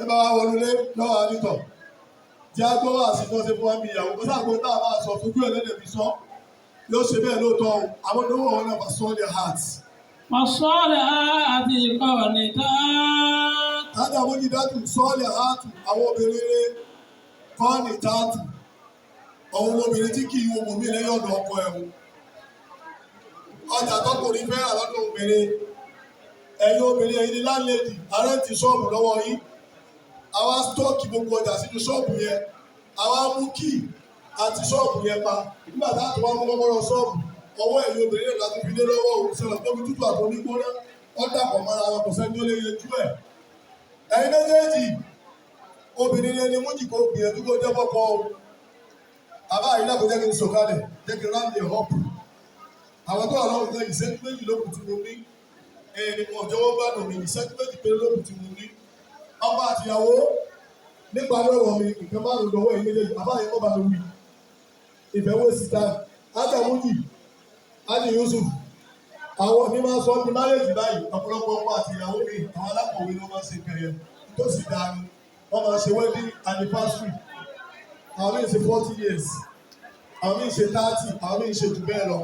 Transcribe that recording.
ẹ bá wa wọlé lọ́wọ́ àdìtọ̀ tí a gbọ́ wá sí tó ṣe fún wa bí ìyàwó kó sáà kó tá a máa sọ fojú ẹlẹ́dẹ̀ fi sọ yóò ṣe bẹ́ẹ̀ lóòótọ́ o àwọn olówó wọn náà máa sọ ọ́ their hearts. Masọ́ọ̀lẹ̀ àti ìkọ́ni tá. Tájà mójú dájú sọ́ọ̀lẹ̀ àátù àwọn obìnrin rẹ̀ kọ́ni táàtù ọ̀hún lóbìnrin tí kì í wo mòmí lẹ́yìn ọ̀dọ̀ ọkọ ẹ̀hún. Ọjà tọkùnrin fẹ́ àlọ́dún obìnrin ẹ̀yin obìnrin ẹ̀yin ní láńlẹ́dì ààrẹ ti ṣọ́ọ̀bù lọ́wọ́ yín. Àwa stọ́ọ̀kì gbogbo ọjà sínú ṣọ́ọ̀bù yẹn àwa mú kíì àti ṣọ́ọ̀bù yẹn pa nígbà táàtù wá mú kọ́kọ́rọ́ ṣọ́ọ̀bù ọwọ́ ẹ̀yin obìnrin náà láti fi dé lọ́wọ́ òun sọ̀rọ̀ tóbi tútù àti onígbóná wọ́n dàpọ̀ mọ́ra wọn kò sẹ́ni tó lè yẹjú ẹ̀. Ẹ̀yin méjèèjì obìnrin yẹn ni mú jìkọ́ gbìyànjú kó jẹ́ fọ́kọ́ o. Àbá yìí lákòó jẹ́ kí n sọ̀kalẹ̀ jẹ́ kí n ráńdì ẹ̀ họ́pù. Àwọn tó wà lọ́wọ́ náà ìṣẹ́jú méjì lókù tí mo ní ẹni kan jọ̀wọ́ bá dùn mí ìṣẹ́jú méjì péré lókù tí mo ní. Ọmọ àtìyàwó nípa lọ́rọ̀ mi nǹkan bá lò lọ́wọ́ ẹ̀yin méjèèjì àbá yẹn kọ́ bá lò wí. Ìfẹ́wọ́ síta ájà mújì ájì Yusuf àwọn ní máa sọ ní márèjì báyìí ọ̀pọ̀lọpọ̀ ọkọ àti ìyàwó mi àwọn alákọ̀wé ló máa ń ṣe kẹyẹ tó sì dáa ni wọ́n máa ṣe wedding anniversary àwọn míì ṣe 40 years àwọn míì ṣe 30 àwọn míì ṣe jù bẹ́ẹ̀ lọ.